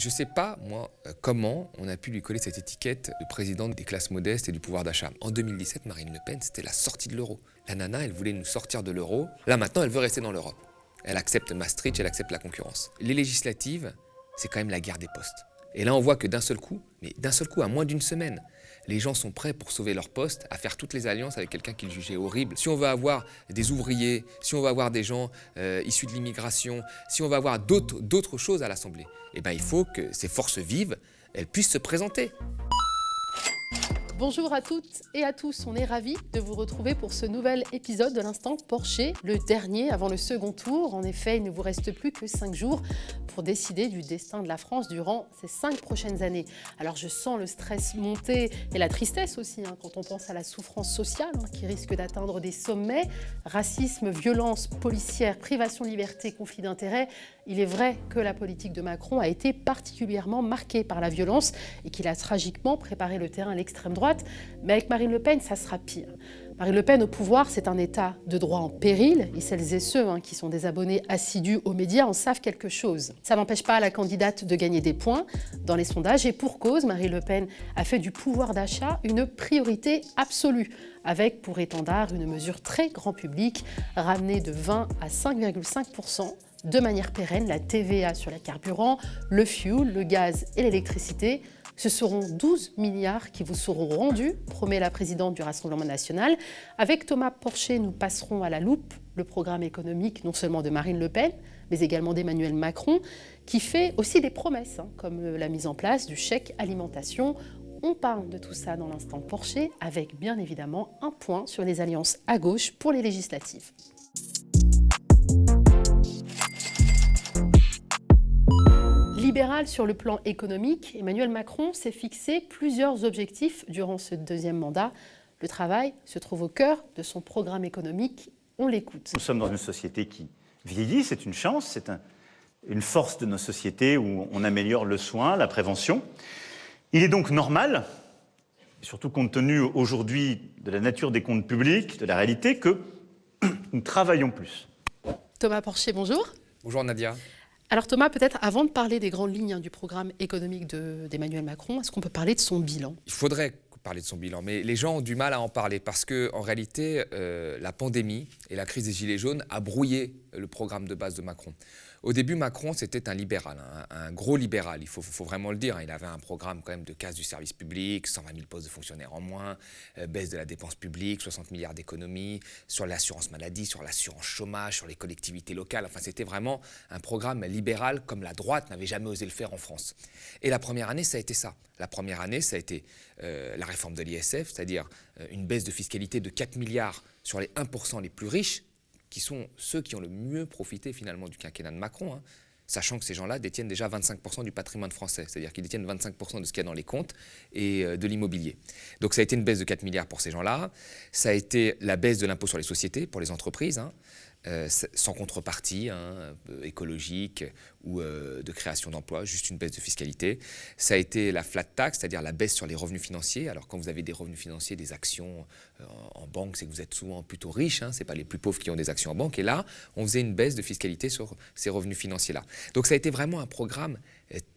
Je ne sais pas, moi, comment on a pu lui coller cette étiquette de présidente des classes modestes et du pouvoir d'achat. En 2017, Marine Le Pen, c'était la sortie de l'euro. La nana, elle voulait nous sortir de l'euro. Là, maintenant, elle veut rester dans l'Europe. Elle accepte Maastricht, elle accepte la concurrence. Les législatives, c'est quand même la guerre des postes. Et là, on voit que d'un seul coup, à moins d'une semaine, les gens sont prêts pour sauver leur poste à faire toutes les alliances avec quelqu'un qu'ils jugeaient horrible. Si on veut avoir des ouvriers, si on veut avoir des gens issus de l'immigration, si on veut avoir d'autres choses à l'Assemblée, eh ben, il faut que ces forces vives, elles puissent se présenter. Bonjour à toutes et à tous, on est ravis de vous retrouver pour ce nouvel épisode de l'Instant Porcher, le dernier avant le second tour. En effet, il ne vous reste plus que 5 jours pour décider du destin de la France durant ces 5 prochaines années. Alors je sens le stress monter et la tristesse aussi quand on pense à la souffrance sociale qui risque d'atteindre des sommets. Racisme, violence policière, privation de liberté, conflit d'intérêts. Il est vrai que la politique de Macron a été particulièrement marquée par la violence et qu'il a tragiquement préparé le terrain à l'extrême droite. Mais avec Marine Le Pen, ça sera pire. Marine Le Pen au pouvoir, c'est un état de droit en péril. Et celles et ceux qui sont des abonnés assidus aux médias en savent quelque chose. Ça n'empêche pas la candidate de gagner des points dans les sondages. Et pour cause, Marine Le Pen a fait du pouvoir d'achat une priorité absolue, avec pour étendard une mesure très grand public, ramenée de 20 à 5,5%. De manière pérenne, la TVA sur les carburants, le fuel, le gaz et l'électricité. Ce seront 12 milliards qui vous seront rendus, promet la présidente du Rassemblement national. Avec Thomas Porcher, nous passerons à la loupe le programme économique non seulement de Marine Le Pen, mais également d'Emmanuel Macron, qui fait aussi des promesses, comme la mise en place du chèque alimentation. On parle de tout ça dans l'Instant Porcher, avec bien évidemment un point sur les alliances à gauche pour les législatives. Libéral sur le plan économique, Emmanuel Macron s'est fixé plusieurs objectifs durant ce deuxième mandat. Le travail se trouve au cœur de son programme économique. On l'écoute. Nous sommes dans une société qui vieillit, c'est une chance, c'est une force de nos sociétés où on améliore le soin, la prévention. Il est donc normal, surtout compte tenu aujourd'hui de la nature des comptes publics, de la réalité, que nous travaillons plus. Thomas Porcher, bonjour. Bonjour Nadia. Alors Thomas, peut-être avant de parler des grandes lignes du programme économique d'Emmanuel Macron, est-ce qu'on peut parler de son bilan ? Il faudrait parler de son bilan, mais les gens ont du mal à en parler parce qu'en réalité, la pandémie et la crise des Gilets jaunes a brouillé le programme de base de Macron. Au début, Macron, c'était un libéral, un gros libéral, il faut vraiment le dire. Il avait un programme quand même de casse du service public, 120 000 postes de fonctionnaires en moins, baisse de la dépense publique, 60 milliards d'économies, sur l'assurance maladie, sur l'assurance chômage, sur les collectivités locales. Enfin, c'était vraiment un programme libéral comme la droite n'avait jamais osé le faire en France. Et la première année, ça a été ça. La première année, ça a été la réforme de l'ISF, c'est-à-dire une baisse de fiscalité de 4 milliards sur les 1% les plus riches, qui sont ceux qui ont le mieux profité finalement du quinquennat de Macron, sachant que ces gens-là détiennent déjà 25% du patrimoine français, c'est-à-dire qu'ils détiennent 25% de ce qu'il y a dans les comptes et de l'immobilier. Donc ça a été une baisse de 4 milliards pour ces gens-là, ça a été la baisse de l'impôt sur les sociétés pour les entreprises, sans contrepartie écologique ou de création d'emplois, juste une baisse de fiscalité. Ça a été la flat tax, c'est-à-dire la baisse sur les revenus financiers. Alors quand vous avez des revenus financiers, des actions en banque, c'est que vous êtes souvent plutôt riche, ce n'est pas les plus pauvres qui ont des actions en banque. Et là, on faisait une baisse de fiscalité sur ces revenus financiers-là. Donc ça a été vraiment un programme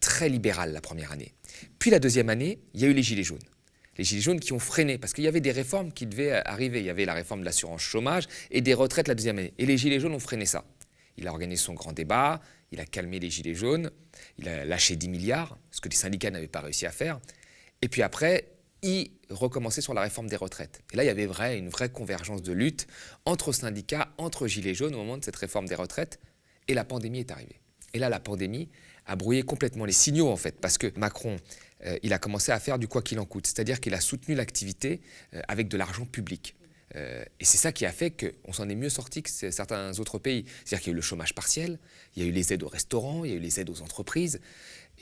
très libéral la première année. Puis la deuxième année, il y a eu les Gilets jaunes. Les Gilets jaunes qui ont freiné, parce qu'il y avait des réformes qui devaient arriver. Il y avait la réforme de l'assurance chômage et des retraites la deuxième année. Et les Gilets jaunes ont freiné ça. Il a organisé son grand débat, il a calmé les Gilets jaunes, il a lâché 10 milliards, ce que les syndicats n'avaient pas réussi à faire. Et puis après, il recommençait sur la réforme des retraites. Et là, il y avait une vraie convergence de lutte entre syndicats, entre Gilets jaunes au moment de cette réforme des retraites. Et la pandémie est arrivée. Et là, la pandémie a brouillé complètement les signaux, en fait, parce que Macron, il a commencé à faire du quoi qu'il en coûte, c'est-à-dire qu'il a soutenu l'activité avec de l'argent public. Et c'est ça qui a fait qu'on s'en est mieux sorti que certains autres pays. C'est-à-dire qu'il y a eu le chômage partiel, il y a eu les aides aux restaurants, il y a eu les aides aux entreprises,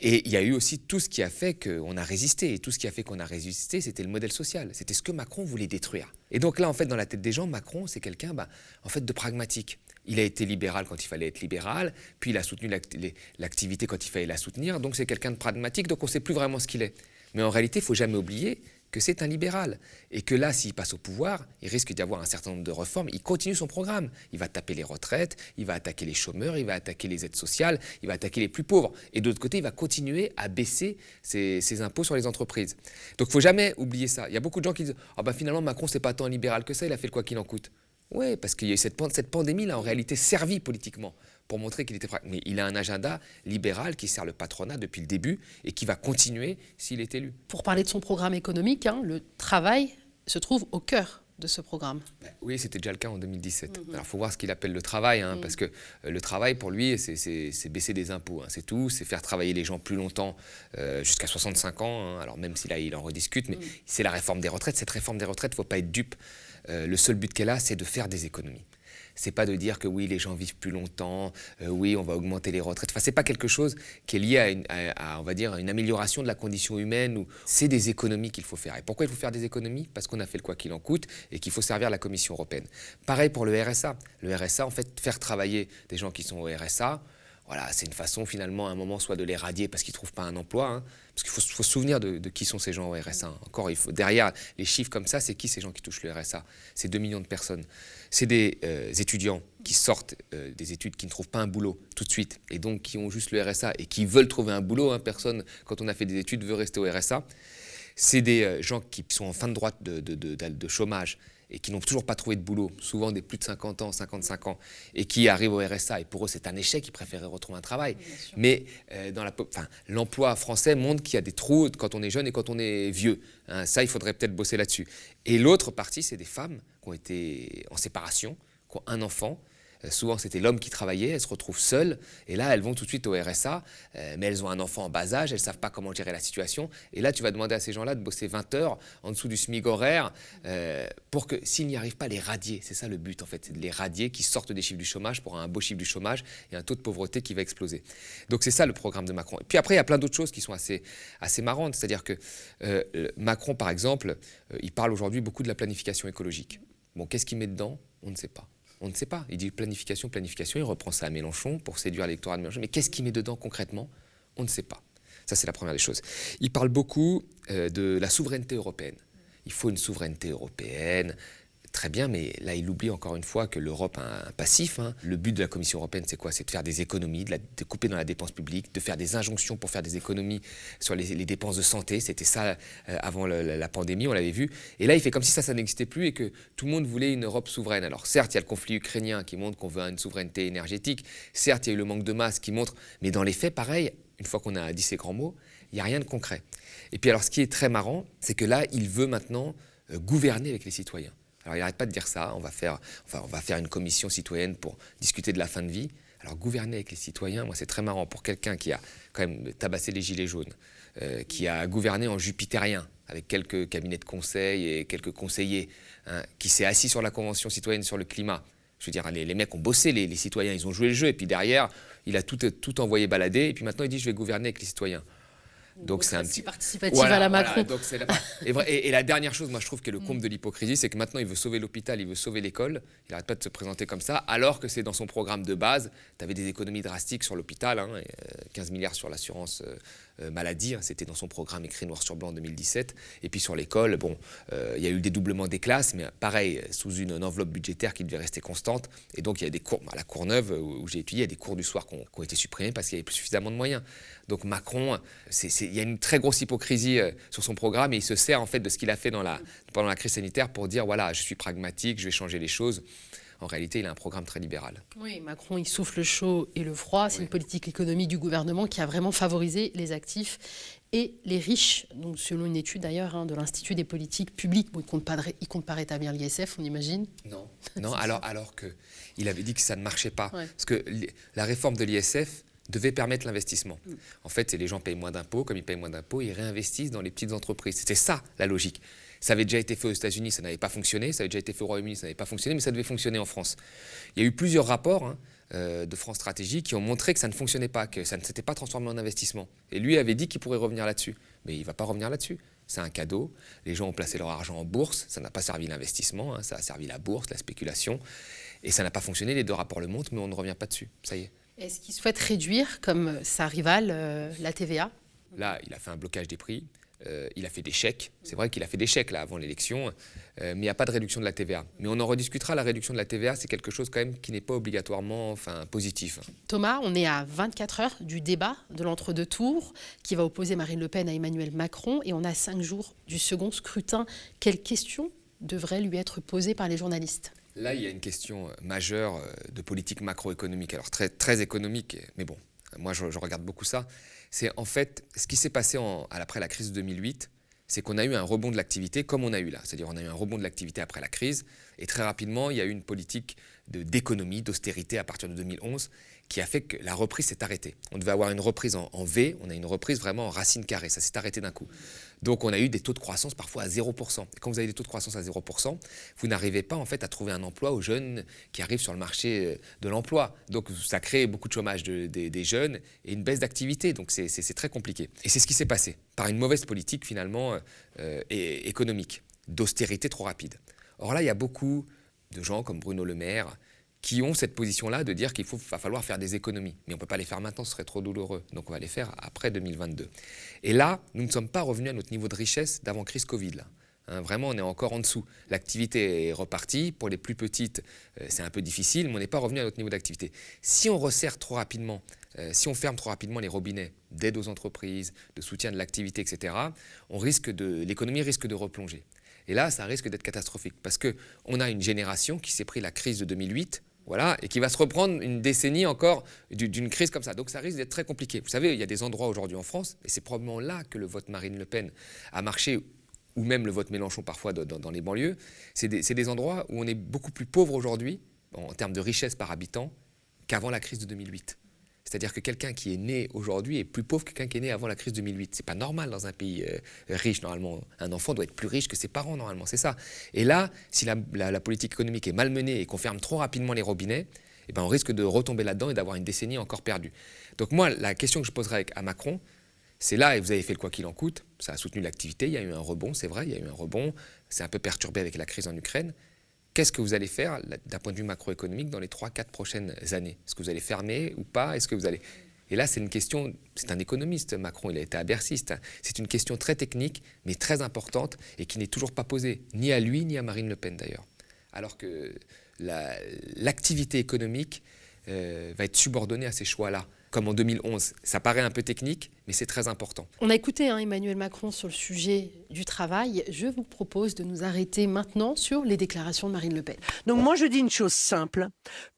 et il y a eu aussi tout ce qui a fait qu'on a résisté. Et tout ce qui a fait qu'on a résisté, c'était le modèle social. C'était ce que Macron voulait détruire. Et donc là, en fait, dans la tête des gens, Macron, c'est quelqu'un en fait, de pragmatique. Il a été libéral quand il fallait être libéral, puis il a soutenu l'activité quand il fallait la soutenir. Donc c'est quelqu'un de pragmatique, donc on ne sait plus vraiment ce qu'il est. Mais en réalité, il ne faut jamais oublier que c'est un libéral et que là, s'il passe au pouvoir, il risque d'y avoir un certain nombre de réformes. Il continue son programme. Il va taper les retraites, il va attaquer les chômeurs, il va attaquer les aides sociales, il va attaquer les plus pauvres. Et de l'autre côté, il va continuer à baisser ses impôts sur les entreprises. Donc, il ne faut jamais oublier ça. Il y a beaucoup de gens qui disent « Ah ben finalement, Macron, c'est pas tant libéral que ça, il a fait le quoi qu'il en coûte ». Oui, parce qu'il y a eu cette pandémie, là, en réalité, servi politiquement pour montrer qu'il était prêt. Mais il a un agenda libéral qui sert le patronat depuis le début et qui va continuer s'il est élu. Pour parler de son programme économique, le travail se trouve au cœur de ce programme. Oui, c'était déjà le cas en 2017. Alors, il faut voir ce qu'il appelle le travail, parce que le travail, pour lui, c'est baisser des impôts, c'est tout, c'est faire travailler les gens plus longtemps, jusqu'à 65 ans, alors même si là, il en rediscute, mais c'est la réforme des retraites. Cette réforme des retraites, il ne faut pas être dupe. Le seul but qu'elle a, c'est de faire des économies. C'est pas de dire que oui, les gens vivent plus longtemps, oui, on va augmenter les retraites. Enfin, c'est pas quelque chose qui est lié on va dire, à une amélioration de la condition humaine. C'est des économies qu'il faut faire. Et pourquoi il faut faire des économies? Parce qu'on a fait le quoi qu'il en coûte et qu'il faut servir la Commission européenne. Pareil pour le RSA. Le RSA, en fait, faire travailler des gens qui sont au RSA, voilà, c'est une façon finalement à un moment soit de les radier parce qu'ils ne trouvent pas un emploi, parce qu'il faut se souvenir de qui sont ces gens au RSA. Encore, derrière les chiffres comme ça, c'est qui ces gens qui touchent le RSA? C'est 2 millions de personnes. C'est des étudiants qui sortent des études, qui ne trouvent pas un boulot tout de suite, et donc qui ont juste le RSA et qui veulent trouver un boulot. Personne, quand on a fait des études, veut rester au RSA. C'est des gens qui sont en fin de droit de chômage et qui n'ont toujours pas trouvé de boulot, souvent des plus de 50 ans, 55 ans, et qui arrivent au RSA. Et pour eux, c'est un échec, ils préféraient retrouver un travail. Mais l'emploi français montre qu'il y a des trous quand on est jeune et quand on est vieux. Ça, il faudrait peut-être bosser là-dessus. Et l'autre partie, c'est des femmes qui ont été en séparation, qui ont un enfant. Souvent, c'était l'homme qui travaillait, elles se retrouvent seules, et là, elles vont tout de suite au RSA, mais elles ont un enfant en bas âge, elles ne savent pas comment gérer la situation, et là, tu vas demander à ces gens-là de bosser 20 heures en dessous du SMIC horaire, pour que, s'ils n'y arrivent pas, les radier. C'est ça le but, en fait, c'est de les radier, qui sortent des chiffres du chômage pour un beau chiffre du chômage et un taux de pauvreté qui va exploser. Donc, c'est ça le programme de Macron. Et puis après, il y a plein d'autres choses qui sont assez marrantes, c'est-à-dire que Macron, par exemple, il parle aujourd'hui beaucoup de la planification écologique. Bon, qu'est-ce qu'il met dedans? On ne sait pas. On ne sait pas. Il dit planification, planification. Il reprend ça à Mélenchon pour séduire l'électorat de Mélenchon. Mais qu'est-ce qu'il met dedans concrètement? On ne sait pas. Ça, c'est la première des choses. Il parle beaucoup de la souveraineté européenne. Il faut une souveraineté européenne. Très bien, mais là, il oublie encore une fois que l'Europe a un passif. Le but de la Commission européenne, c'est quoi? C'est de faire des économies, de couper dans la dépense publique, de faire des injonctions pour faire des économies sur les dépenses de santé. C'était ça avant la pandémie, on l'avait vu. Et là, il fait comme si ça n'existait plus et que tout le monde voulait une Europe souveraine. Alors certes, il y a le conflit ukrainien qui montre qu'on veut une souveraineté énergétique. Certes, il y a eu le manque de masse qui montre... Mais dans les faits, pareil, une fois qu'on a dit ces grands mots, il n'y a rien de concret. Et puis alors, ce qui est très marrant, c'est que là, il veut maintenant gouverner avec les citoyens. Alors, il n'arrête pas de dire ça, on va faire une commission citoyenne pour discuter de la fin de vie. Alors, gouverner avec les citoyens, moi, c'est très marrant. Pour quelqu'un qui a quand même tabassé les gilets jaunes, qui a gouverné en jupitérien, avec quelques cabinets de conseil et quelques conseillers, qui s'est assis sur la Convention citoyenne sur le climat. Je veux dire, les mecs ont bossé, les citoyens, ils ont joué le jeu, et puis derrière, il a tout envoyé balader, et puis maintenant, il dit « je vais gouverner avec les citoyens ». Donc c'est un petit participatif à la Macron. Voilà, et la dernière chose, moi je trouve que le comble de l'hypocrisie, c'est que maintenant il veut sauver l'hôpital, il veut sauver l'école. Il n'arrête pas de se présenter comme ça, alors que c'est dans son programme de base. Tu avais des économies drastiques sur l'hôpital, 15 milliards sur l'assurance maladie. C'était dans son programme écrit noir sur blanc en 2017. Et puis sur l'école, bon, il y a eu le dédoublement des classes, mais pareil, sous une enveloppe budgétaire qui devait rester constante. Et donc il y a des cours, à la Courneuve où j'ai étudié, il y a des cours du soir qui ont été supprimés parce qu'il n'y avait plus suffisamment de moyens. Donc Macron, il y a une très grosse hypocrisie sur son programme et il se sert en fait de ce qu'il a fait pendant la crise sanitaire pour dire voilà, je suis pragmatique, je vais changer les choses. En réalité, il a un programme très libéral. Oui, Macron, il souffle le chaud et le froid. C'est une politique économique du gouvernement qui a vraiment favorisé les actifs et les riches. Donc, selon une étude d'ailleurs de l'Institut des politiques publiques, bon, il compte pas rétablir l'ISF, on imagine. Non, alors qu'il avait dit que ça ne marchait pas. Ouais. Parce que la réforme de l'ISF devait permettre l'investissement. En fait, c'est les gens payent moins d'impôts. Comme ils payent moins d'impôts, ils réinvestissent dans les petites entreprises. C'était ça, la logique. Ça avait déjà été fait aux États-Unis, ça n'avait pas fonctionné. Ça avait déjà été fait au Royaume-Uni, ça n'avait pas fonctionné, mais ça devait fonctionner en France. Il y a eu plusieurs rapports de France Stratégie qui ont montré que ça ne fonctionnait pas, que ça ne s'était pas transformé en investissement. Et lui avait dit qu'il pourrait revenir là-dessus. Mais il ne va pas revenir là-dessus. C'est un cadeau. Les gens ont placé leur argent en bourse. Ça n'a pas servi l'investissement. Ça a servi la bourse, la spéculation. Et ça n'a pas fonctionné. Les deux rapports le montrent, mais on ne revient pas dessus. Ça y est. Est-ce qu'il souhaite réduire, comme sa rivale, la TVA? Là, il a fait un blocage des prix. il a fait des chèques. C'est vrai qu'il a fait des chèques là, avant l'élection, mais il n'y a pas de réduction de la TVA. Mais on en rediscutera, la réduction de la TVA, c'est quelque chose quand même qui n'est pas obligatoirement positif. Thomas, on est à 24 heures du débat de l'entre-deux tours qui va opposer Marine Le Pen à Emmanuel Macron et on a 5 jours du second scrutin. Quelles questions devraient lui être posées par les journalistes ? Là, il y a une question majeure de politique macroéconomique, alors très, très économique, mais bon, moi je regarde beaucoup ça. C'est en fait ce qui s'est passé après la crise de 2008, c'est qu'on a eu un rebond de l'activité comme on a eu là. C'est-à-dire on a eu un rebond de l'activité après la crise et très rapidement, il y a eu une politique d'économie, d'austérité à partir de 2011 qui a fait que la reprise s'est arrêtée. On devait avoir une reprise en V, on a une reprise vraiment en racine carrée, ça s'est arrêté d'un coup. Donc on a eu des taux de croissance parfois à 0%. Et quand vous avez des taux de croissance à 0%, vous n'arrivez pas en fait à trouver un emploi aux jeunes qui arrivent sur le marché de l'emploi. Donc ça crée beaucoup de chômage des jeunes et une baisse d'activité. Donc c'est très compliqué. Et c'est ce qui s'est passé par une mauvaise politique finalement économique, d'austérité trop rapide. Or là, il y a beaucoup de gens comme Bruno Le Maire qui ont cette position-là de dire qu'il va falloir faire des économies. Mais on ne peut pas les faire maintenant, ce serait trop douloureux. Donc on va les faire après 2022. Et là, nous ne sommes pas revenus à notre niveau de richesse d'avant-crise Covid. Là. Vraiment, on est encore en dessous. L'activité est repartie. Pour les plus petites, c'est un peu difficile, mais on n'est pas revenu à notre niveau d'activité. Si on resserre trop rapidement, si on ferme trop rapidement les robinets d'aide aux entreprises, de soutien de l'activité, etc., l'économie risque de replonger. Et là, ça risque d'être catastrophique parce qu'on a une génération qui s'est pris la crise de 2008, voilà, et qui va se reprendre une décennie encore d'une crise comme ça. Donc ça risque d'être très compliqué. Vous savez, il y a des endroits aujourd'hui en France, et c'est probablement là que le vote Marine Le Pen a marché, ou même le vote Mélenchon parfois dans les banlieues. C'est des endroits où on est beaucoup plus pauvre aujourd'hui, en termes de richesse par habitant, qu'avant la crise de 2008. C'est-à-dire que quelqu'un qui est né aujourd'hui est plus pauvre que quelqu'un qui est né avant la crise de 2008. C'est pas normal dans un pays riche, normalement. Un enfant doit être plus riche que ses parents, normalement, c'est ça. Et là, si la politique économique est mal menée et qu'on ferme trop rapidement les robinets, eh ben on risque de retomber là-dedans et d'avoir une décennie encore perdue. Donc moi, la question que je poserais à Macron, c'est là, et vous avez fait le quoi qu'il en coûte, ça a soutenu l'activité, il y a eu un rebond, c'est vrai, il y a eu un rebond, c'est un peu perturbé avec la crise en Ukraine. Qu'est-ce que vous allez faire d'un point de vue macroéconomique dans les 3-4 prochaines années? Est-ce que vous allez fermer ou pas? Est-ce que vous allez... Et là, c'est une question, c'est un économiste, Macron, il a été à Bercy, c'est une question très technique, mais très importante, et qui n'est toujours pas posée, ni à lui, ni à Marine Le Pen d'ailleurs. Alors que l'activité économique va être subordonnée à ces choix-là. Comme en 2011, ça paraît un peu technique, mais c'est très important. On a écouté Emmanuel Macron sur le sujet du travail. Je vous propose de nous arrêter maintenant sur les déclarations de Marine Le Pen. Donc moi je dis une chose simple,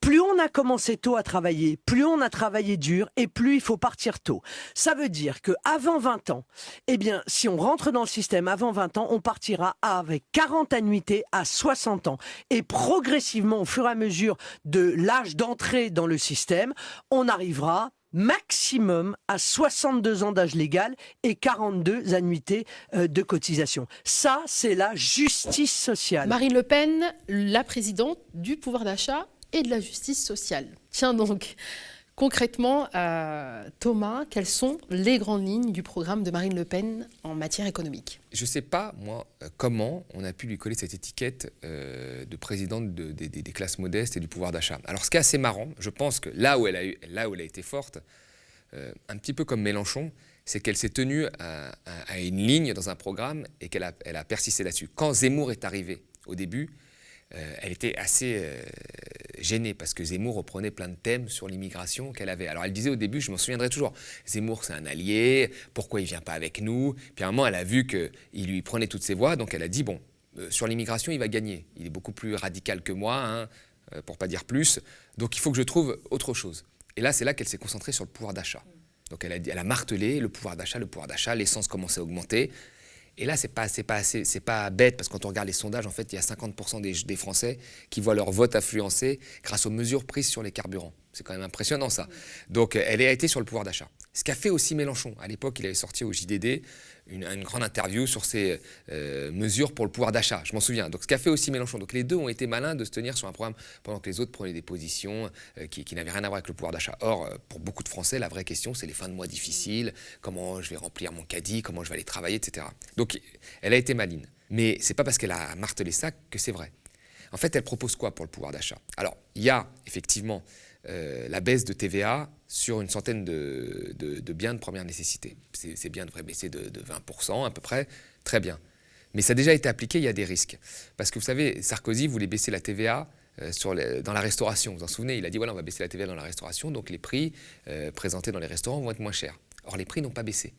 plus on a commencé tôt à travailler, plus on a travaillé dur et plus il faut partir tôt. Ça veut dire qu'avant 20 ans, eh bien si on rentre dans le système avant 20 ans, on partira avec 40 annuités à 60 ans. Et progressivement, au fur et à mesure de l'âge d'entrée dans le système, on arrivera maximum à 62 ans d'âge légal et 42 annuités de cotisation. Ça, c'est la justice sociale. Marine Le Pen, la présidente du pouvoir d'achat et de la justice sociale. Tiens donc, concrètement, Thomas, quelles sont les grandes lignes du programme de Marine Le Pen en matière économique? Je ne sais pas, moi, comment on a pu lui coller cette étiquette de présidente des classes modestes et du pouvoir d'achat. Alors, ce qui est assez marrant, je pense que là où elle a été forte, un petit peu comme Mélenchon, c'est qu'elle s'est tenue à une ligne dans un programme et qu'elle a persisté là-dessus. Quand Zemmour est arrivé au début, elle était assez gênée parce que Zemmour reprenait plein de thèmes sur l'immigration qu'elle avait. Alors elle disait au début, je m'en souviendrai toujours, Zemmour c'est un allié, pourquoi il ne vient pas avec nous? Puis à un moment elle a vu qu'il lui prenait toutes ses voix, donc elle a dit, bon, sur l'immigration il va gagner, il est beaucoup plus radical que moi, hein, pour pas dire plus, donc il faut que je trouve autre chose. Et là c'est là qu'elle s'est concentrée sur le pouvoir d'achat. Donc elle a martelé le pouvoir d'achat, l'essence commençait à augmenter. Et là, c'est pas bête, parce que quand on regarde les sondages, en fait, il y a 50% des Français qui voient leur vote influencé grâce aux mesures prises sur les carburants. C'est quand même impressionnant, ça. Donc, elle a été sur le pouvoir d'achat. Ce qu'a fait aussi Mélenchon. À l'époque, il avait sorti au JDD une grande interview sur ces mesures pour le pouvoir d'achat. Je m'en souviens. Donc, ce qu'a fait aussi Mélenchon. Donc, les deux ont été malins de se tenir sur un programme pendant que les autres prenaient des positions qui n'avaient rien à voir avec le pouvoir d'achat. Or, pour beaucoup de Français, la vraie question, c'est les fins de mois difficiles, comment je vais remplir mon caddie, comment je vais aller travailler, etc. Donc, elle a été maligne. Mais ce n'est pas parce qu'elle a martelé ça que c'est vrai. En fait, elle propose quoi pour le pouvoir d'achat? Alors, il y a effectivement la baisse de TVA sur une centaine de biens de première nécessité. Ces biens devraient baisser de 20% à peu près, très bien. Mais ça a déjà été appliqué, il y a des risques. Parce que vous savez, Sarkozy voulait baisser la TVA dans la restauration. Vous vous en souvenez, il a dit voilà, on va baisser la TVA dans la restauration, donc les prix présentés dans les restaurants vont être moins chers. Or, les prix n'ont pas baissé.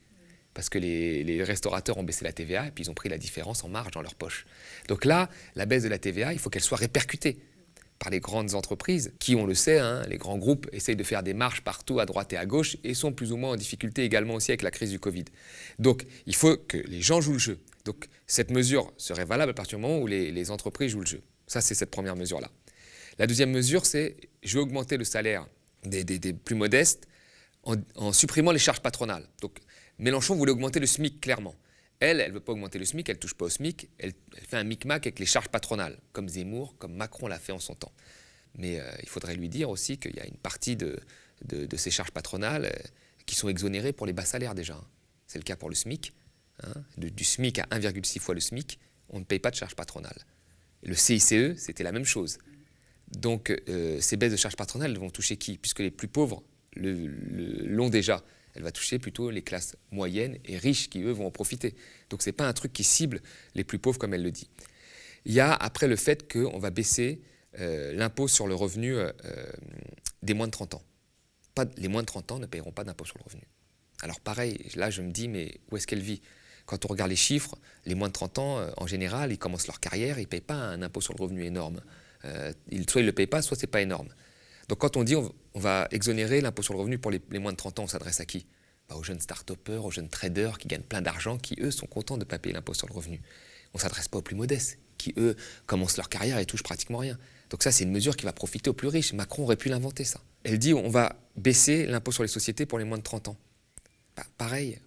Parce que les restaurateurs ont baissé la TVA et puis ils ont pris la différence en marge dans leur poche. Donc là, la baisse de la TVA, il faut qu'elle soit répercutée par les grandes entreprises qui, on le sait, les grands groupes essayent de faire des marges partout à droite et à gauche et sont plus ou moins en difficulté également aussi avec la crise du Covid. Donc il faut que les gens jouent le jeu. Donc cette mesure serait valable à partir du moment où les entreprises jouent le jeu. Ça, c'est cette première mesure-là. La deuxième mesure, c'est je vais augmenter le salaire des plus modestes en supprimant les charges patronales. Donc Mélenchon voulait augmenter le SMIC clairement. Elle ne veut pas augmenter le SMIC, elle ne touche pas au SMIC, elle fait un micmac avec les charges patronales, comme Zemmour, comme Macron l'a fait en son temps. Mais il faudrait lui dire aussi qu'il y a une partie de ces charges patronales qui sont exonérées pour les bas salaires déjà. C'est le cas pour le SMIC. Du SMIC à 1,6 fois le SMIC, on ne paye pas de charges patronales. Le CICE, c'était la même chose. Donc ces baisses de charges patronales vont toucher qui? Puisque les plus pauvres l'ont déjà. Elle va toucher plutôt les classes moyennes et riches qui, eux, vont en profiter. Donc, ce n'est pas un truc qui cible les plus pauvres, comme elle le dit. Il y a après le fait qu'on va baisser l'impôt sur le revenu des moins de 30 ans. Les moins de 30 ans ne paieront pas d'impôt sur le revenu. Alors pareil, là, je me dis, mais où est-ce qu'elle vit? Quand on regarde les chiffres, les moins de 30 ans, en général, ils commencent leur carrière, ils ne payent pas un impôt sur le revenu énorme. Soit ils ne le payent pas, soit ce n'est pas énorme. Donc quand on dit on va exonérer l'impôt sur le revenu pour les moins de 30 ans, on s'adresse à qui? Aux jeunes start-upers, aux jeunes traders qui gagnent plein d'argent, qui eux sont contents de ne pas payer l'impôt sur le revenu. On ne s'adresse pas aux plus modestes, qui eux commencent leur carrière et touchent pratiquement rien. Donc ça, c'est une mesure qui va profiter aux plus riches. Macron aurait pu l'inventer, ça. Elle dit on va baisser l'impôt sur les sociétés pour les moins de 30 ans. Pareil,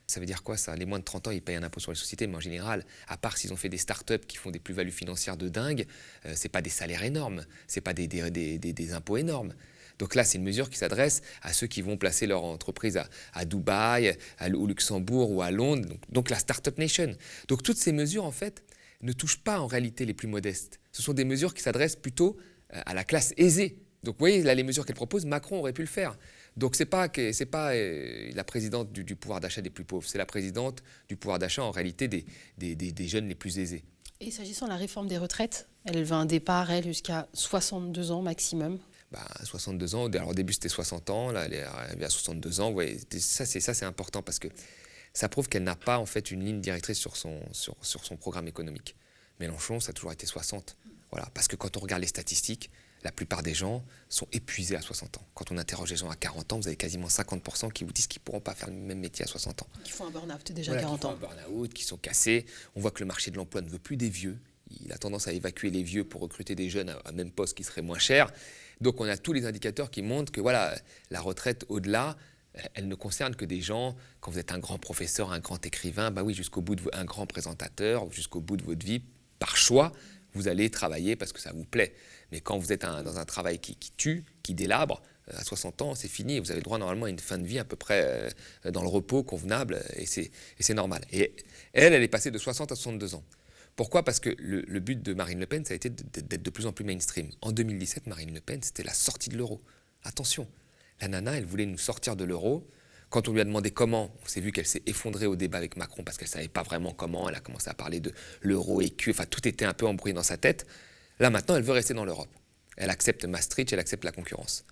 ça veut dire quoi ça? Les moins de 30 ans, ils payent un impôt sur les sociétés, mais en général, à part s'ils ont fait des start-up qui font des plus-values financières de dingue, c'est pas des salaires énormes, c'est pas des impôts énormes. Donc là, c'est une mesure qui s'adresse à ceux qui vont placer leur entreprise à Dubaï, au Luxembourg ou à Londres, donc la Startup Nation. Donc toutes ces mesures, en fait, ne touchent pas en réalité les plus modestes. Ce sont des mesures qui s'adressent plutôt à la classe aisée. Donc vous voyez, là, les mesures qu'elle propose, Macron aurait pu le faire. Donc c'est pas la présidente du pouvoir d'achat des plus pauvres, c'est la présidente du pouvoir d'achat en réalité des jeunes les plus aisés. Et s'agissant de la réforme des retraites, elle veut un départ, elle, jusqu'à 62 ans maximum. 62 ans, alors au début c'était 60 ans, là elle est arrivée à 62 ans. Ouais, ça c'est important parce que ça prouve qu'elle n'a pas en fait une ligne directrice sur son programme économique. Mélenchon, ça a toujours été 60. Voilà, parce que quand on regarde les statistiques, la plupart des gens sont épuisés à 60 ans. Quand on interroge les gens à 40 ans, vous avez quasiment 50% qui vous disent qu'ils ne pourront pas faire le même métier à 60 ans. Qui font un burn-out déjà à 40 ans. Qui font un burn-out, qui sont cassés. On voit que le marché de l'emploi ne veut plus des vieux. Il a tendance à évacuer les vieux pour recruter des jeunes à même poste qui serait moins cher. Donc on a tous les indicateurs qui montrent que voilà, la retraite au-delà, elle ne concerne que des gens, quand vous êtes un grand professeur, un grand écrivain, oui, jusqu'au bout un grand présentateur, jusqu'au bout de votre vie, par choix, vous allez travailler parce que ça vous plaît. Mais quand vous êtes dans un travail qui tue, qui délabre, à 60 ans, c'est fini. Vous avez le droit normalement à une fin de vie à peu près dans le repos convenable et c'est normal. Et elle est passée de 60 à 62 ans. Pourquoi? Parce que le but de Marine Le Pen, ça a été d'être de plus en plus mainstream. En 2017, Marine Le Pen, c'était la sortie de l'euro. Attention, la nana, elle voulait nous sortir de l'euro. Quand on lui a demandé comment, on s'est vu qu'elle s'est effondrée au débat avec Macron parce qu'elle ne savait pas vraiment comment. Elle a commencé à parler de l'euro écu, enfin tout était un peu embrouillé dans sa tête. Là maintenant, elle veut rester dans l'Europe. Elle accepte Maastricht, elle accepte la concurrence.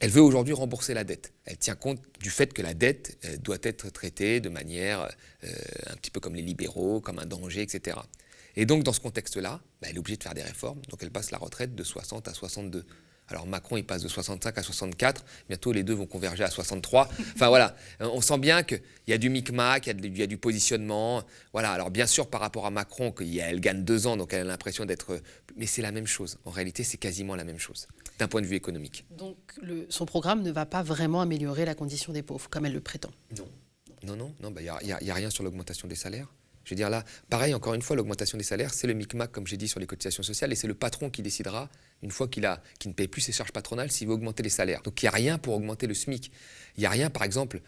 Elle veut aujourd'hui rembourser la dette. Elle tient compte du fait que la dette doit être traitée de manière un petit peu comme les libéraux, comme un danger, etc. Et donc dans ce contexte-là, elle est obligée de faire des réformes. Donc elle passe la retraite de 60 à 62. Alors Macron, il passe de 65 à 64. Bientôt, les deux vont converger à 63. Enfin voilà, on sent bien qu'il y a du micmac, il y a du positionnement. Voilà, alors bien sûr, par rapport à Macron, elle gagne 2 ans, donc elle a l'impression d'être... Mais c'est la même chose. En réalité, c'est quasiment la même chose, d'un point de vue économique. Donc son programme ne va pas vraiment améliorer la condition des pauvres, comme elle le prétend. Non, il n'y a rien sur l'augmentation des salaires. Je veux dire là, pareil, encore une fois, l'augmentation des salaires, c'est le micmac, comme j'ai dit, sur les cotisations sociales, et c'est le patron qui décidera, une fois qu'il ne paye plus ses charges patronales, s'il veut augmenter les salaires. Donc il n'y a rien pour augmenter le SMIC. Il n'y a rien, par exemple,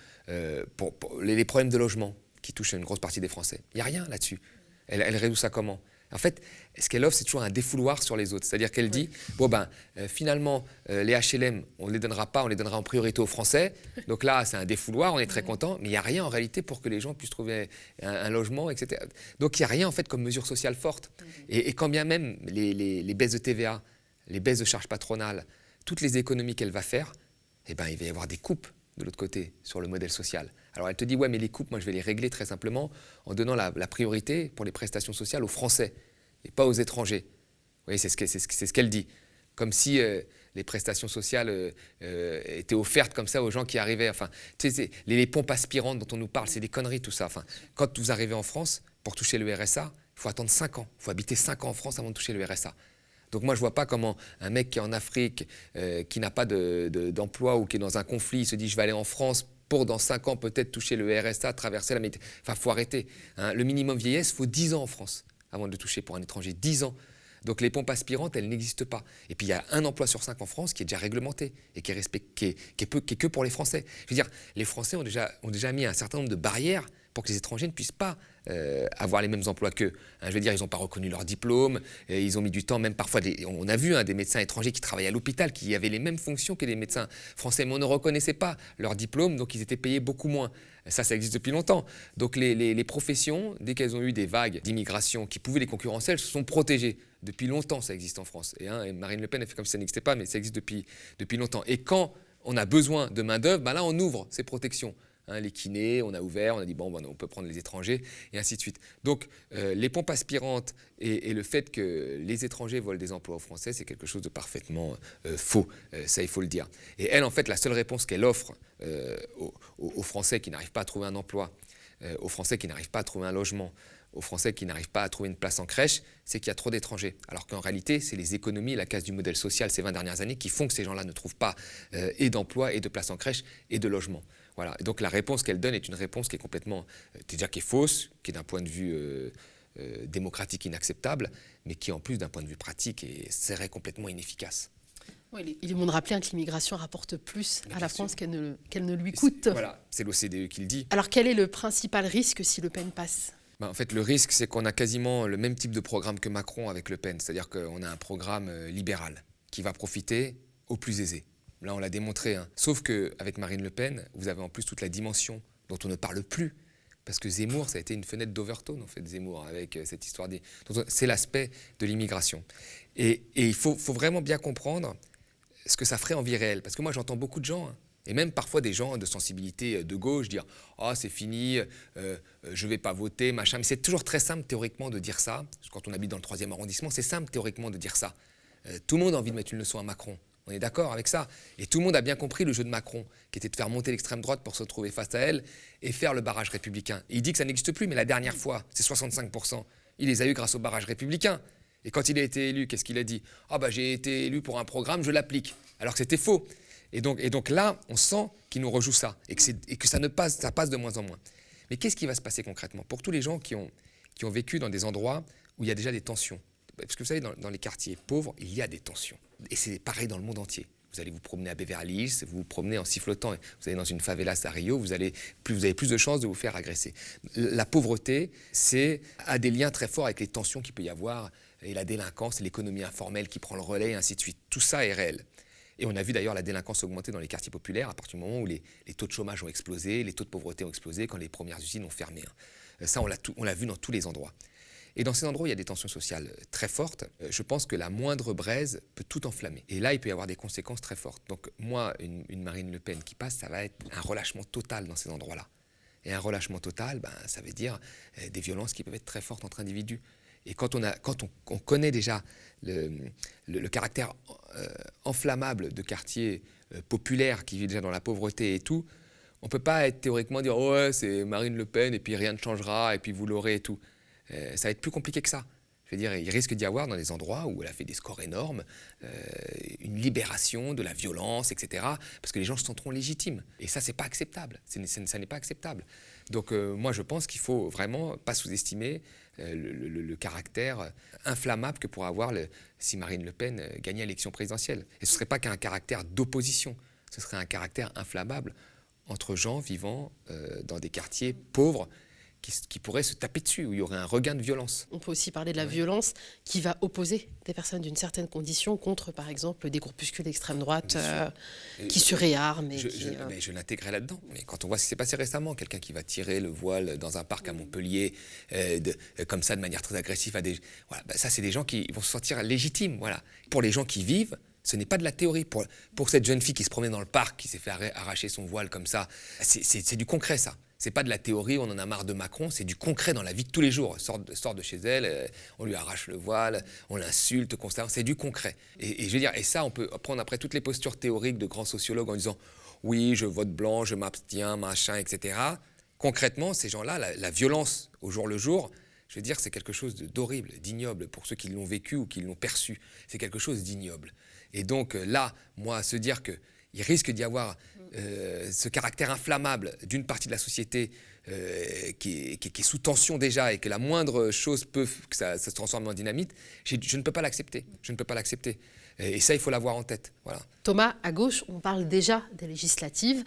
pour les problèmes de logement qui touchent une grosse partie des Français. Il n'y a rien là-dessus. Elle résout ça comment? En fait, ce qu'elle offre, c'est toujours un défouloir sur les autres. C'est-à-dire qu'elle dit, finalement, les HLM, on ne les donnera pas, on les donnera en priorité aux Français. Donc là, c'est un défouloir, on est très content, mais il n'y a rien en réalité pour que les gens puissent trouver un logement, etc. Donc il n'y a rien en fait comme mesure sociale forte. Et quand bien même les baisses de TVA, les baisses de charges patronales, toutes les économies qu'elle va faire, eh ben, il va y avoir des coupes de l'autre côté sur le modèle social. Alors elle te dit, ouais, mais les coupes, moi je vais les régler très simplement en donnant la priorité pour les prestations sociales aux Français et pas aux étrangers. Vous voyez, c'est ce qu'elle dit. Comme si les prestations sociales étaient offertes comme ça aux gens qui arrivaient. Enfin, tu sais, les pompes aspirantes dont on nous parle, c'est des conneries tout ça. Enfin, quand vous arrivez en France, pour toucher le RSA, il faut attendre 5 ans. Il faut habiter 5 ans en France avant de toucher le RSA. Donc moi, je ne vois pas comment un mec qui est en Afrique, qui n'a pas d'emploi ou qui est dans un conflit, il se dit « je vais aller en France pour dans 5 ans peut-être toucher le RSA, traverser la Méditerranée ». Enfin, il faut arrêter. Hein. Le minimum vieillesse, il faut 10 ans en France avant de le toucher pour un étranger. 10 ans. Donc les pompes aspirantes, elles n'existent pas. Et puis il y a un emploi sur 5 en France qui est déjà réglementé et qui est que pour les Français. Je veux dire, les Français ont déjà mis un certain nombre de barrières pour que les étrangers ne puissent pas avoir les mêmes emplois qu'eux. Hein, je veux dire, ils n'ont pas reconnu leur diplôme, et ils ont mis du temps, même parfois, on a vu des médecins étrangers qui travaillaient à l'hôpital, qui avaient les mêmes fonctions que les médecins français, mais on ne reconnaissait pas leur diplôme, donc ils étaient payés beaucoup moins. Ça existe depuis longtemps. Donc les professions, dès qu'elles ont eu des vagues d'immigration qui pouvaient les concurrencer, elles se sont protégées. Depuis longtemps, ça existe en France. Et Marine Le Pen a fait comme si ça n'existait pas, mais ça existe depuis longtemps. Et quand on a besoin de main-d'œuvre, là, on ouvre ces protections. Hein, les kinés, on a ouvert, on a dit on peut prendre les étrangers, et ainsi de suite. Donc les pompes aspirantes et le fait que les étrangers volent des emplois aux Français, c'est quelque chose de parfaitement faux, ça il faut le dire. Et elle, en fait, la seule réponse qu'elle offre aux Français qui n'arrivent pas à trouver un emploi, aux Français qui n'arrivent pas à trouver un logement, aux Français qui n'arrivent pas à trouver une place en crèche, c'est qu'il y a trop d'étrangers. Alors qu'en réalité, c'est les économies, la casse du modèle social ces 20 dernières années qui font que ces gens-là ne trouvent pas et d'emploi, et de place en crèche, et de logement. Voilà. Et donc la réponse qu'elle donne est une réponse qui est complètement, déjà qui est fausse, qui est d'un point de vue démocratique inacceptable, mais qui en plus d'un point de vue pratique serait complètement inefficace. Oui, il est bon de rappeler que l'immigration rapporte plus à la France qu'elle ne lui coûte. Voilà, c'est l'OCDE qui le dit. Alors quel est le principal risque si Le Pen passe ? En fait, le risque, c'est qu'on a quasiment le même type de programme que Macron avec Le Pen, c'est-à-dire qu'on a un programme libéral qui va profiter aux plus aisés. Là, on l'a démontré. Hein. Sauf qu'avec Marine Le Pen, vous avez en plus toute la dimension dont on ne parle plus. Parce que Zemmour, ça a été une fenêtre d'Overton, en fait, Zemmour, avec cette histoire des... C'est l'aspect de l'immigration. Et il faut vraiment bien comprendre ce que ça ferait en vie réelle. Parce que moi, j'entends beaucoup de gens, et même parfois des gens de sensibilité de gauche, dire « Ah, c'est fini, je ne vais pas voter, machin ». Mais c'est toujours très simple, théoriquement, de dire ça. Quand on habite dans le 3e arrondissement, c'est simple, théoriquement, de dire ça. Tout le monde a envie de mettre une leçon à Macron. On est d'accord avec ça. Et tout le monde a bien compris le jeu de Macron, qui était de faire monter l'extrême droite pour se retrouver face à elle et faire le barrage républicain. Et il dit que ça n'existe plus, mais la dernière fois, c'est 65%. Il les a eus grâce au barrage républicain. Et quand il a été élu, qu'est-ce qu'il a dit ? « Ah j'ai été élu pour un programme, je l'applique. » Alors que c'était faux. Et donc là, on sent qu'il nous rejoue ça et que ça passe de moins en moins. Mais qu'est-ce qui va se passer concrètement ? Pour tous les gens qui ont vécu dans des endroits où il y a déjà des tensions. Parce que vous savez, dans les quartiers pauvres, il y a des tensions. Et c'est pareil dans le monde entier. Vous allez vous promener à Beverly Hills, vous vous promenez en sifflotant, vous allez dans une favelas à Rio, vous avez plus de chances de vous faire agresser. La pauvreté, a des liens très forts avec les tensions qu'il peut y avoir, et la délinquance, et l'économie informelle qui prend le relais, et ainsi de suite. Tout ça est réel. Et on a vu d'ailleurs la délinquance augmenter dans les quartiers populaires à partir du moment où les taux de chômage ont explosé, les taux de pauvreté ont explosé quand les premières usines ont fermé. Ça, on l'a vu dans tous les endroits. Et dans ces endroits où il y a des tensions sociales très fortes, je pense que la moindre braise peut tout enflammer. Et là, il peut y avoir des conséquences très fortes. Donc moi, une Marine Le Pen qui passe, ça va être un relâchement total dans ces endroits-là. Et un relâchement total, ça veut dire des violences qui peuvent être très fortes entre individus. Et quand on connaît déjà le caractère enflammable de quartiers populaires qui vivent déjà dans la pauvreté et tout, on ne peut pas théoriquement dire « Oh ouais, c'est Marine Le Pen et puis rien ne changera et puis vous l'aurez et tout ». Ça va être plus compliqué que ça. Je veux dire, il risque d'y avoir dans des endroits où elle a fait des scores énormes, une libération de la violence, etc. Parce que les gens se sentiront légitimes. Et ça, c'est pas acceptable. Ça n'est pas acceptable. Donc moi, je pense qu'il faut vraiment pas sous-estimer le caractère inflammable que pourrait avoir si Marine Le Pen gagnait l'élection présidentielle. Et ce ne serait pas qu'un caractère d'opposition, ce serait un caractère inflammable entre gens vivant dans des quartiers pauvres qui pourraient se taper dessus, où il y aurait un regain de violence. On peut aussi parler de la violence qui va opposer des personnes d'une certaine condition contre, par exemple, des groupuscules d'extrême droite qui se réarment. Mais je l'intégrais là-dedans. Mais quand on voit ce qui s'est passé récemment, quelqu'un qui va tirer le voile dans un parc à Montpellier, comme ça, de manière très agressive, voilà, ça, c'est des gens qui vont se sentir légitimes. Voilà. Pour les gens qui vivent, ce n'est pas de la théorie. Pour cette jeune fille qui se promenait dans le parc, qui s'est fait arracher son voile comme ça, c'est du concret, ça. C'est pas de la théorie, on en a marre de Macron, c'est du concret dans la vie de tous les jours. Elle sort de chez elle, on lui arrache le voile, on l'insulte constamment, c'est du concret. Et je veux dire, et ça, on peut prendre après toutes les postures théoriques de grands sociologues en disant « oui, je vote blanc, je m'abstiens, machin, etc. » Concrètement, ces gens-là, la violence au jour le jour, je veux dire, c'est quelque chose d'horrible, d'ignoble pour ceux qui l'ont vécu ou qui l'ont perçu. C'est quelque chose d'ignoble. Et donc là, moi, se dire qu'il risque d'y avoir ce caractère inflammable d'une partie de la société qui est sous tension déjà et que la moindre chose peut que ça se transforme en dynamite, je ne peux pas l'accepter. Je ne peux pas l'accepter. Et ça, il faut l'avoir en tête. Voilà. Thomas, à gauche, on parle déjà des législatives.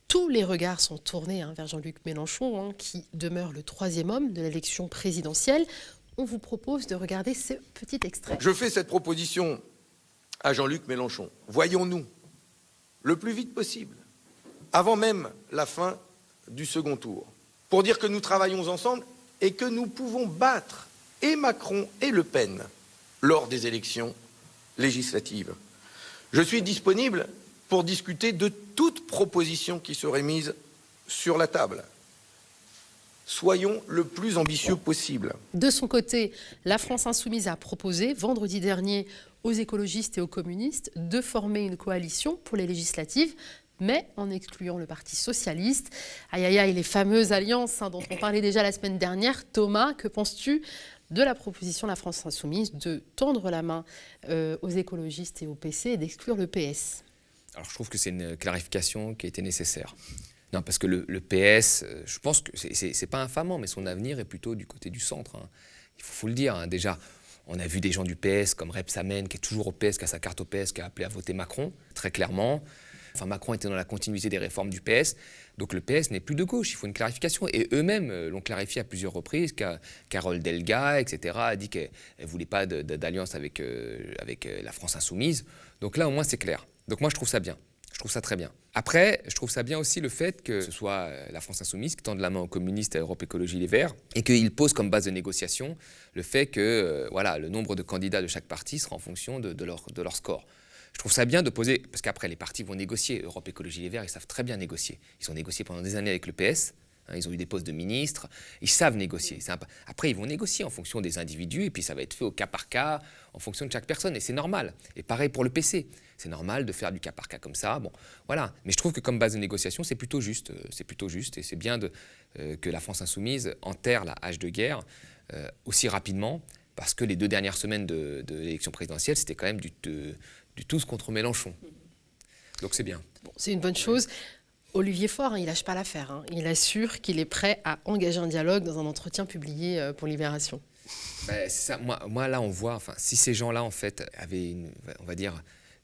Tous les regards sont tournés vers Jean-Luc Mélenchon, qui demeure le troisième homme de l'élection présidentielle. On vous propose de regarder ce petit extrait. Je fais cette proposition à Jean-Luc Mélenchon. Voyons-nous le plus vite possible, avant même la fin du second tour, pour dire que nous travaillons ensemble et que nous pouvons battre et Macron et Le Pen lors des élections législatives. Je suis disponible pour discuter de toute proposition qui serait mise sur la table. Soyons le plus ambitieux possible. De son côté, la France Insoumise a proposé vendredi dernier aux écologistes et aux communistes de former une coalition pour les législatives, mais en excluant le Parti socialiste. Aïe aïe aïe, les fameuses alliances dont on parlait déjà la semaine dernière. Thomas, que penses-tu de la proposition de la France Insoumise de tendre la main aux écologistes et au PC et d'exclure le PS ? Alors je trouve que c'est une clarification qui était nécessaire. Non, parce que le PS, je pense que c'est pas infamant, mais son avenir est plutôt du côté du centre. Il faut le dire. Déjà, on a vu des gens du PS comme Rebsamen, qui est toujours au PS, qui a sa carte au PS, qui a appelé à voter Macron, très clairement. Enfin, Macron était dans la continuité des réformes du PS. Donc le PS n'est plus de gauche, il faut une clarification. Et eux-mêmes l'ont clarifié à plusieurs reprises. Carole Delga, etc., a dit qu'elle ne voulait pas d'alliance avec la France Insoumise. Donc là, au moins, c'est clair. Donc moi, je trouve ça bien. Je trouve ça très bien. Après, je trouve ça bien aussi le fait que ce soit la France Insoumise qui tende la main aux communistes, à Europe Écologie Les Verts, et qu'ils posent comme base de négociation le fait que le nombre de candidats de chaque parti sera en fonction de leur score. Je trouve ça bien de poser, parce qu'après les partis vont négocier. Europe Écologie Les Verts, ils savent très bien négocier. Ils ont négocié pendant des années avec le PS. Ils ont eu des postes de ministres, ils savent négocier. Après, ils vont négocier en fonction des individus, et puis ça va être fait au cas par cas, en fonction de chaque personne, et c'est normal. Et pareil pour le PC, c'est normal de faire du cas par cas comme ça. Bon, voilà. Mais je trouve que comme base de négociation, c'est plutôt juste, et c'est bien que la France Insoumise enterre la hache de guerre aussi rapidement, parce que les 2 dernières semaines de l'élection présidentielle, c'était quand même du tous contre Mélenchon. Donc c'est bien. Bon, c'est une bonne chose. Olivier Faure, il lâche pas l'affaire. Il assure qu'il est prêt à engager un dialogue dans un entretien publié pour Libération. C'est ça. Moi, là, on voit, si ces gens-là, en fait, avaient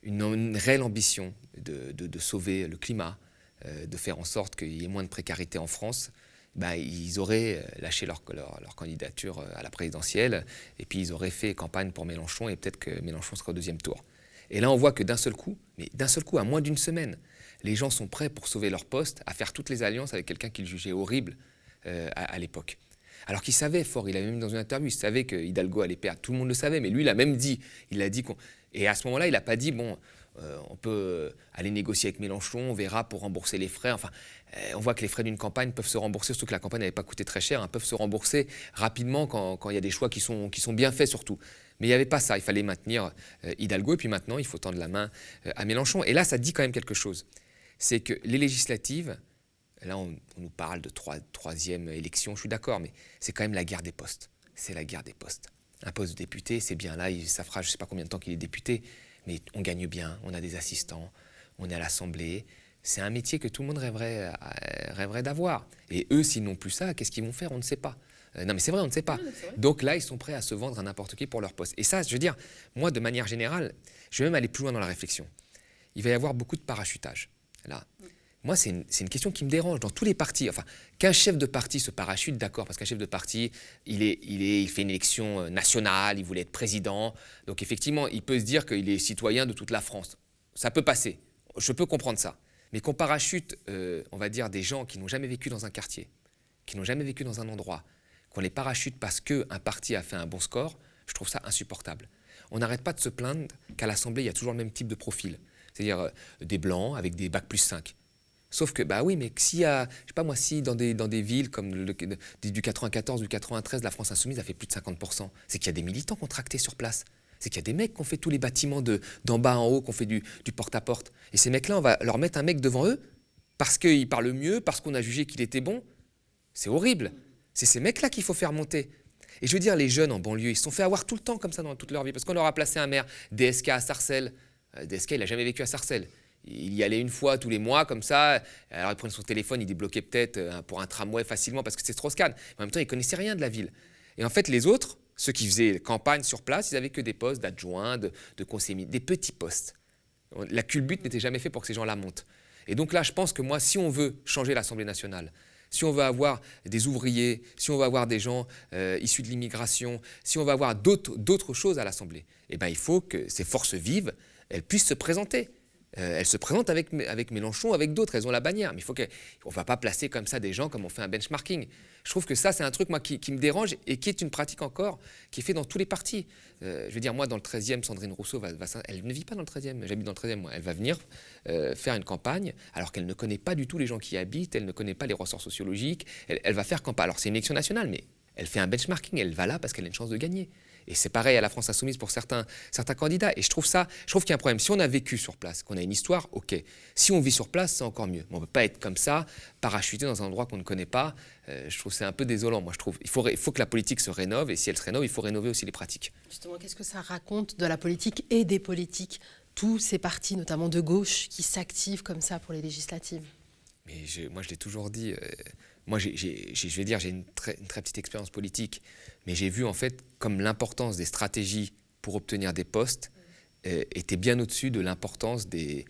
une réelle ambition de sauver le climat, de faire en sorte qu'il y ait moins de précarité en France, ils auraient lâché leur candidature à la présidentielle, et puis ils auraient fait campagne pour Mélenchon, et peut-être que Mélenchon serait au 2e tour. Et là, on voit que d'un seul coup, à moins d'une semaine, les gens sont prêts pour sauver leur poste à faire toutes les alliances avec quelqu'un qu'ils jugeaient horrible à l'époque. Alors qu'il savait, Faure, il avait même dans une interview, il savait que Hidalgo allait perdre. Tout le monde le savait, mais lui, il a même dit, et à ce moment-là, il n'a pas dit, on peut aller négocier avec Mélenchon, on verra pour rembourser les frais. On voit que les frais d'une campagne peuvent se rembourser, surtout que la campagne n'avait pas coûté très cher, peuvent se rembourser rapidement quand il y a des choix qui sont bien faits surtout. Mais il n'y avait pas ça, il fallait maintenir Hidalgo, et puis maintenant, il faut tendre la main à Mélenchon. Et là, ça dit quand même quelque chose. C'est que les législatives, là on nous parle de troisième élection, je suis d'accord, mais c'est quand même la guerre des postes. C'est la guerre des postes. Un poste de député, c'est bien là, ça fera je ne sais pas combien de temps qu'il est député, mais on gagne bien, on a des assistants, on est à l'Assemblée. C'est un métier que tout le monde rêverait d'avoir. Et eux, s'ils n'ont plus ça, qu'est-ce qu'ils vont faire? On ne sait pas. Non mais c'est vrai, on ne sait pas. Donc là, ils sont prêts à se vendre à n'importe qui pour leur poste. Et ça, je veux dire, moi, de manière générale, je vais même aller plus loin dans la réflexion. Il va y avoir beaucoup de parachutage. Là. Moi, c'est une question qui me dérange dans tous les partis. Enfin, qu'un chef de parti se parachute, d'accord, parce qu'un chef de parti, il fait une élection nationale, il voulait être président. Donc effectivement, il peut se dire qu'il est citoyen de toute la France. Ça peut passer, je peux comprendre ça. Mais qu'on parachute, on va dire, des gens qui n'ont jamais vécu dans un quartier, qui n'ont jamais vécu dans un endroit, qu'on les parachute parce qu'un parti a fait un bon score, je trouve ça insupportable. On n'arrête pas de se plaindre qu'à l'Assemblée, il y a toujours le même type de profil. C'est-à-dire des blancs avec des bacs plus 5. Sauf que, bah oui, mais s'il y a, je sais pas moi, si dans des villes comme du 94, du 93, la France Insoumise a fait plus de 50%, c'est qu'il y a des militants contractés sur place. C'est qu'il y a des mecs qui ont fait tous les bâtiments d'en bas en haut, qui ont fait du porte-à-porte. Et ces mecs-là, on va leur mettre un mec devant eux parce qu'il parle mieux, parce qu'on a jugé qu'il était bon. C'est horrible. C'est ces mecs-là qu'il faut faire monter. Et je veux dire, les jeunes en banlieue, ils se sont fait avoir tout le temps comme ça dans toute leur vie. Parce qu'on leur a placé un maire, DSK à Sarcelles. DSK, il n'a jamais vécu à Sarcelles. Il y allait une fois tous les mois, comme ça. Alors, il prenait son téléphone, il débloquait peut-être pour un tramway facilement parce que c'est Strauss-Kahn. En même temps, il ne connaissait rien de la ville. Et en fait, les autres, ceux qui faisaient campagne sur place, ils n'avaient que des postes d'adjoints, de conseillers, des petits postes. La culbute n'était jamais fait pour que ces gens-là montent. Et donc là, je pense que moi, si on veut changer l'Assemblée nationale, si on veut avoir des ouvriers, si on veut avoir des gens issus de l'immigration, si on veut avoir d'autres choses à l'Assemblée, eh ben, il faut que ces forces vives, elles puissent se présenter. Elles se présentent avec Mélenchon, avec d'autres, elles ont la bannière. Mais on ne va pas placer comme ça des gens comme on fait un benchmarking. Je trouve que ça, c'est un truc moi, qui me dérange et qui est une pratique encore qui est faite dans tous les partis. Je veux dire, moi, dans le 13e, Sandrine Rousseau, elle ne vit pas dans le 13e, j'habite dans le 13e, moi. Elle va venir faire une campagne alors qu'elle ne connaît pas du tout les gens qui y habitent, elle ne connaît pas les ressorts sociologiques. Elle va faire campagne. Alors, c'est une élection nationale, mais elle fait un benchmarking, elle va là parce qu'elle a une chance de gagner. Et c'est pareil à la France Insoumise pour certains candidats. Et je trouve qu'il y a un problème. Si on a vécu sur place, qu'on a une histoire, ok. Si on vit sur place, c'est encore mieux. Mais on ne peut pas être comme ça, parachuté dans un endroit qu'on ne connaît pas. Je trouve que c'est un peu désolant, moi, je trouve. Il faut que la politique se rénove. Et si elle se rénove, il faut rénover aussi les pratiques. Justement, qu'est-ce que ça raconte de la politique et des politiques, tous ces partis, notamment de gauche, qui s'activent comme ça pour les législatives? Mais moi, je l'ai toujours dit. Moi, je vais dire, j'ai une très petite expérience politique, mais j'ai vu en fait comme l'importance des stratégies pour obtenir des postes était bien au-dessus de l'importance des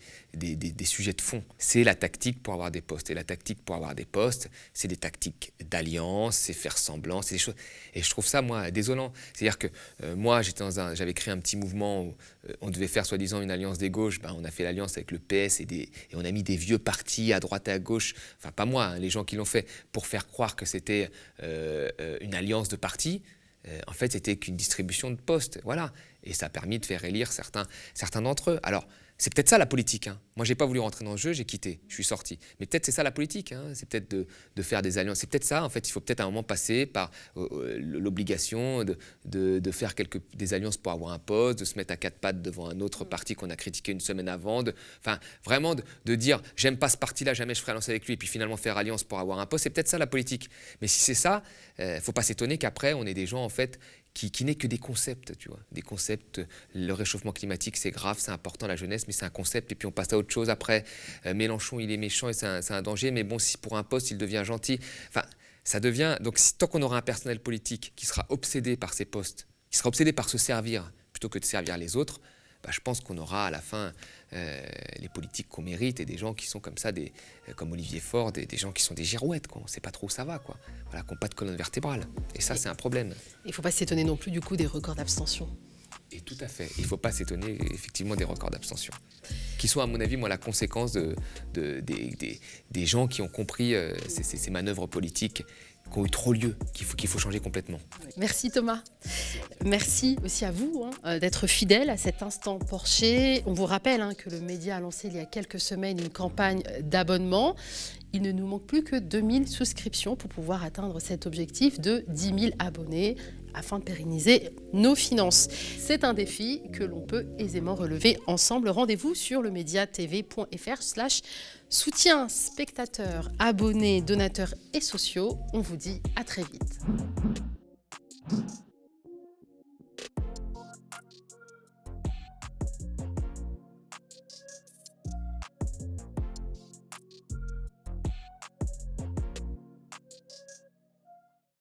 sujets de fond. C'est la tactique pour avoir des postes. Et la tactique pour avoir des postes, c'est des tactiques d'alliance, c'est faire semblant, c'est des choses. Et je trouve ça, moi, désolant. C'est-à-dire que moi, j'avais créé un petit mouvement où on devait faire soi-disant une alliance des gauches. Ben, on a fait l'alliance avec le PS et on a mis des vieux partis à droite et à gauche, enfin pas moi, hein, les gens qui l'ont fait, pour faire croire que c'était une alliance de partis. En fait, c'était qu'une distribution de postes, voilà. Et ça a permis de faire élire certains d'entre eux. Alors, c'est peut-être ça la politique. Hein. Moi, je n'ai pas voulu rentrer dans le jeu, j'ai quitté, je suis sorti. Mais peut-être c'est ça la politique, hein. C'est peut-être de faire des alliances. C'est peut-être ça, en fait, il faut peut-être à un moment passer par l'obligation de faire des alliances pour avoir un poste, de se mettre à quatre pattes devant un autre parti qu'on a critiqué une semaine avant. Enfin, vraiment de dire, j'aime pas ce parti-là, jamais je ferai alliance avec lui, et puis finalement faire alliance pour avoir un poste. C'est peut-être ça la politique. Mais si c'est ça, il ne faut pas s'étonner qu'après, on ait des gens, en fait, qui n'est que des concepts, tu vois. Des concepts, le réchauffement climatique, c'est grave, c'est important, la jeunesse, mais c'est un concept, et puis on passe à autre chose après. Mélenchon, il est méchant et c'est un danger, mais bon, si pour un poste, il devient gentil. Enfin, ça devient... Donc, tant qu'on aura un personnel politique qui sera obsédé par ses postes, qui sera obsédé par se servir, plutôt que de servir les autres, bah, je pense qu'on aura à la fin les politiques qu'on mérite et des gens qui sont comme ça, comme Olivier Faure, des gens qui sont des girouettes, quoi. On ne sait pas trop où ça va, quoi. Voilà, qui n'ont pas de colonne vertébrale. Et ça, c'est un problème. Il ne faut pas s'étonner non plus du coup des records d'abstention. Et tout à fait. Il ne faut pas s'étonner effectivement des records d'abstention, qui sont à mon avis moi, la conséquence des gens qui ont compris ces manœuvres politiques qui ont eu trop lieu, qu'il faut changer complètement. Merci Thomas. Merci aussi à vous d'être fidèle à cet instant Porcher. On vous rappelle que le média a lancé il y a quelques semaines une campagne d'abonnement. Il ne nous manque plus que 2000 souscriptions pour pouvoir atteindre cet objectif de 10 000 abonnés afin de pérenniser nos finances. C'est un défi que l'on peut aisément relever ensemble. Rendez-vous sur lemediatv.fr/soutien. Spectateurs, abonnés, donateurs et sociaux. On vous dit à très vite.